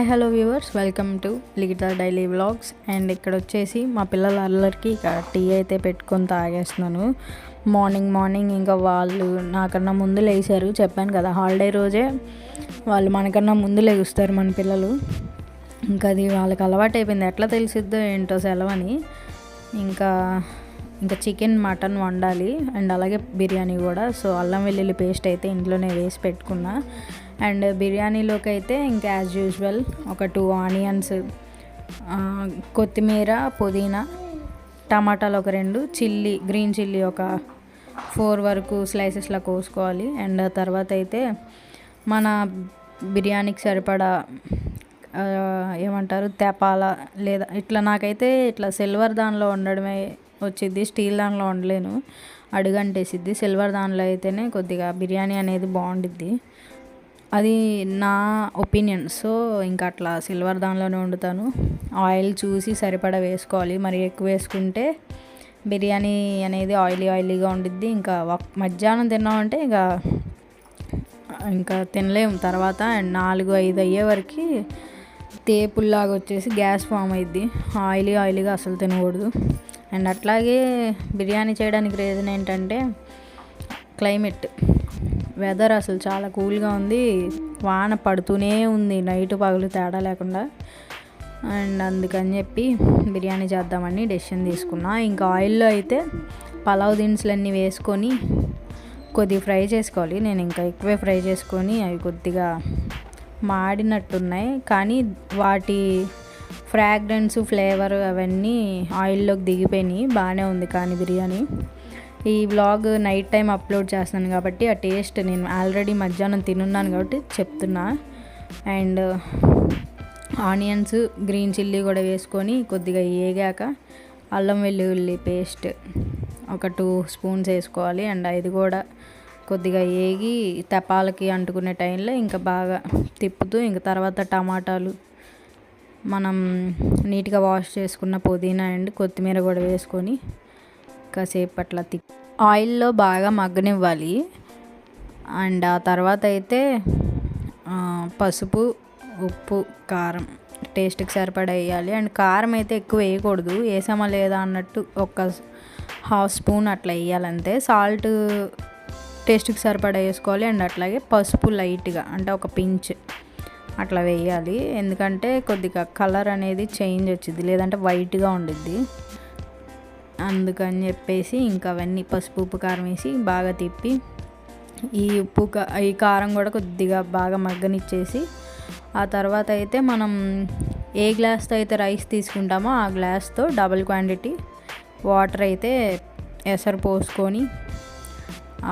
Hello viewers, welcome to Likhitha daily vlogs. And ఇక్కడ వచ్చేసి మా పిల్లల అల్లరికి ఇక టీ అయితే పెట్టుకొని తాగేస్తున్నాను. మార్నింగ్ ఇంకా వాళ్ళు నాకన్నా ముందు లేచారు. చెప్పాను కదా, హాలిడే రోజే వాళ్ళు మనకన్నా ముందు లేస్తారు మన పిల్లలు. ఇంకా అది వాళ్ళకి అలవాటు అయిపోయింది. ఎట్లా తెలిసిద్దో ఏంటో సెలవని. ఇంకా చికెన్ మటన్ వండాలి అండ్ అలాగే బిర్యానీ కూడా. సో అల్లం వెల్లుల్లి పేస్ట్ అయితే ఇంట్లోనే వేసి పెట్టుకున్నా. అండ్ బిర్యానీలోకి అయితే ఇంకా యాజ్ యూజువల్ ఒక 2 ఆనియన్స్, కొత్తిమీర, పుదీనా, టమాటాలు ఒక 2, గ్రీన్ చిల్లీ ఒక 4 వరకు స్లైసెస్లా కోసుకోవాలి. అండ్ తర్వాత అయితే మన బిర్యానీకి సరిపడా ఏమంటారు తెపాల, లేదా ఇట్లా నాకైతే ఇట్లా సిల్వర్ దానిలో వండడమే వచ్చిద్ది, స్టీల్ దానిలో వండలేను, అడుగంటేసిద్ది. సిల్వర్ దానిలో అయితేనే కొద్దిగా బిర్యానీ అనేది బాగుండిద్ది, అది నా ఒపీనియన్. సో ఇంకా అట్లా సిల్వర్ దానిలోనే వండుతాను. ఆయిల్ చూసి సరిపడా వేసుకోవాలి, మరి ఎక్కువ వేసుకుంటే బిర్యానీ అనేది ఆయిలీగా ఉండిద్ది. ఇంకా మధ్యాహ్నం తిన్నామంటే ఇంకా తినలేము తర్వాత. అండ్ 4-5 అయ్యే వరకు తేపుల్లాగా వచ్చేసి గ్యాస్ ఫామ్ అయ్యిద్ది. ఆయిలీగా అసలు తినకూడదు. అండ్ అట్లాగే బిర్యానీ చేయడానికి రీజన్ ఏంటంటే క్లైమేట్, వెదర్ అసలు చాలా కూల్గా ఉంది. వాన పడుతూనే ఉంది నైట్ పగలు తేడా లేకుండా. అండ్ అందుకని చెప్పి బిర్యానీ చేద్దామని డెసిషన్ తీసుకున్నా. ఇంకా ఆయిల్లో అయితే పలావ్ దినుసులన్నీ వేసుకొని కొద్దిగా ఫ్రై చేసుకోవాలి. నేను ఇంకా ఎక్కువే ఫ్రై చేసుకొని అవి కొద్దిగా మాడినట్టున్నాయి, కానీ వాటి ఫ్రాగ్రెన్స్, ఫ్లేవర్ అవన్నీ ఆయిల్లోకి దిగిపోయినాయి. బాగానే ఉంది కానీ బిర్యానీ. ఈ వ్లాగ్ నైట్ టైం అప్లోడ్ చేస్తున్నాను కాబట్టి ఆ టేస్ట్ నేను ఆల్రెడీ మధ్యాహ్నం తినున్నాను కాబట్టి చెప్తున్నా. అండ్ ఆనియన్స్, గ్రీన్ చిల్లీ కూడా వేసుకొని కొద్దిగా ఏగాక అల్లం వెల్లుల్లి పేస్ట్ ఒక 2 స్పూన్స్ వేసుకోవాలి. అండ్ అది కూడా కొద్దిగా ఏగి తెపాలకి అంటుకునే టైంలో ఇంకా బాగా తిప్పుతూ, ఇంకా తర్వాత టమాటాలు, మనం నీట్గా వాష్ చేసుకున్న పుదీనా అండ్ కొత్తిమీర కూడా వేసుకొని కాసేపు అట్లా ఆయిల్లో బాగా మగ్గనివ్వాలి. అండ్ ఆ తర్వాత అయితే పసుపు, ఉప్పు, కారం టేస్ట్కి సరిపడా వేయాలి. అండ్ కారం అయితే ఎక్కువ వేయకూడదు, వేసామా లేదా అన్నట్టు ఒక 1/2 స్పూన్ అట్లా వేయాలంతే. సాల్ట్ టేస్ట్కి సరిపడా వేసుకోవాలి. అండ్ అట్లాగే పసుపు లైట్గా, అంటే ఒక పించ్ అట్లా వేయాలి. ఎందుకంటే కొద్దిగా కలర్ అనేది చేంజ్ వచ్చింది, లేదంటే వైట్గా ఉండిద్ది. అందుకని చెప్పేసి ఇంకా అవన్నీ పసుపు, ఉప్పు, కారం వేసి బాగా తిప్పి ఈ కారం కూడా కొద్దిగా బాగా మగ్గనిచ్చేసి, ఆ తర్వాత అయితే మనం ఏ గ్లాస్తో అయితే రైస్ తీసుకుంటామో ఆ గ్లాస్తో డబుల్ క్వాంటిటీ వాటర్ అయితే ఎసరు పోసుకొని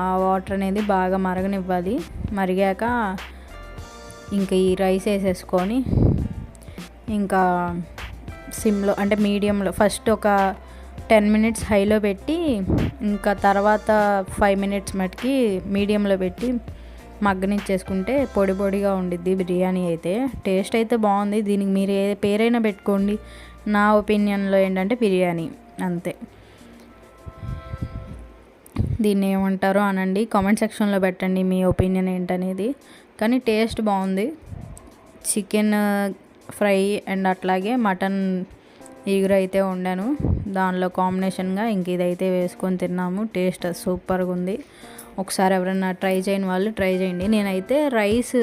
ఆ వాటర్ అనేది బాగా మరగనివ్వాలి. మరిగాక ఇంకా ఈ రైస్ వేసేసుకొని ఇంకా సిమ్లో, అంటే మీడియంలో ఫస్ట్ ఒక 10 మినిట్స్ హైలో పెట్టి, ఇంకా తర్వాత 5 మినిట్స్ మటుకి మీడియంలో పెట్టి మగ్గనిచ్చేసుకుంటే పొడిగా ఉండిద్ది బిర్యానీ అయితే. టేస్ట్ అయితే బాగుంది. దీనికి మీరు ఏ పేరైనా పెట్టుకోండి, నా ఒపీనియన్లో ఏంటంటే బిర్యానీ అంతే. దీన్ని ఏమంటారో అనండి, కామెంట్ సెక్షన్లో పెట్టండి మీ ఒపీనియన్ ఏంటనేది. కానీ టేస్ట్ బాగుంది. చికెన్ ఫ్రై అండ్ అట్లాగే మటన్ ఈగురు అయితే వండాను, దానిలో కాంబినేషన్గా ఇంక ఇదైతే వేసుకొని తిన్నాము. టేస్ట్ సూపర్గా ఉంది. ఒకసారి ఎవరైనా ట్రై చేయని వాళ్ళు ట్రై చేయండి. నేనైతే రైస్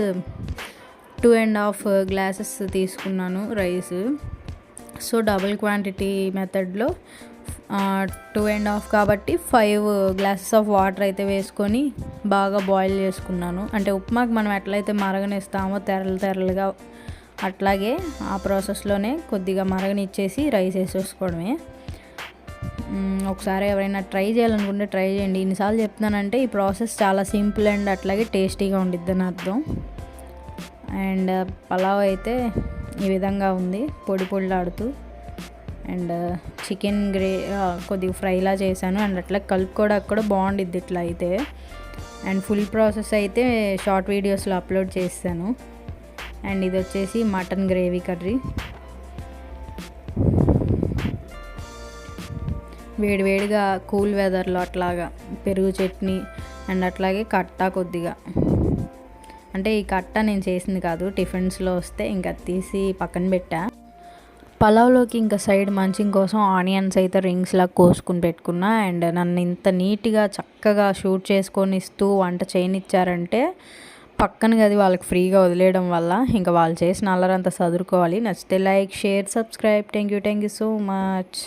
2.5 గ్లాసెస్ తీసుకున్నాను రైస్. సో డబుల్ క్వాంటిటీ మెథడ్లో 2.5 కాబట్టి 5 గ్లాసెస్ ఆఫ్ వాటర్ అయితే వేసుకొని బాగా బాయిల్ చేసుకున్నాను. అంటే ఉప్మాకి మనం ఎట్లయితే మరగనిస్తామో తెరలుగా, అట్లాగే ఆ ప్రాసెస్లోనే కొద్దిగా మరగనిచ్చేసి రైస్ వేసేసుకోవడమే. ఒకసారి ఎవరైనా ట్రై చేయాలనుకుంటే ట్రై చేయండి. ఇన్నిసార్లు చెప్తున్నానంటే ఈ ప్రాసెస్ చాలా సింపుల్ అండ్ అట్లాగే టేస్టీగా ఉండిద్దని అర్థం. అండ్ పలావ్ అయితే ఈ విధంగా ఉంది, పొడిలాడుతూ. అండ్ చికెన్ కొద్దిగా ఫ్రైలా చేశాను. అండ్ అట్లా కలుపుకోవడానికి కూడా బాగుండిద్ది ఇట్లా అయితే. అండ్ ఫుల్ ప్రాసెస్ అయితే షార్ట్ వీడియోస్లో అప్లోడ్ చేశాను. అండ్ ఇది వచ్చేసి మటన్ గ్రేవీ కర్రీ, వేడివేడిగా కూల్ వెదర్లో అట్లాగా పెరుగు చట్నీ అండ్ అట్లాగే కట్టా కొద్దిగా అంటే ఈ కట్ట నేను చేసింది కాదు, టిఫిన్స్లో వస్తే ఇంకా తీసి పక్కన పెట్టా. పలావ్లోకి ఇంకా సైడ్ మంచింగ్ కోసం ఆనియన్స్ అయితే రింగ్స్లా కోసుకుని పెట్టుకున్నా. అండ్ నన్ను ఇంత నీట్గా చక్కగా షూట్ చేసుకొని ఇస్తూ వంట చేయనిచ్చారంటే పక్కన గది వాళ్ళకి ఫ్రీగా వదిలేయడం వల్ల ఇంకా వాళ్ళు చేసిన అల్లరంతా చదువుకోవాలి. నచ్చితే like, share, subscribe. Thank you so much.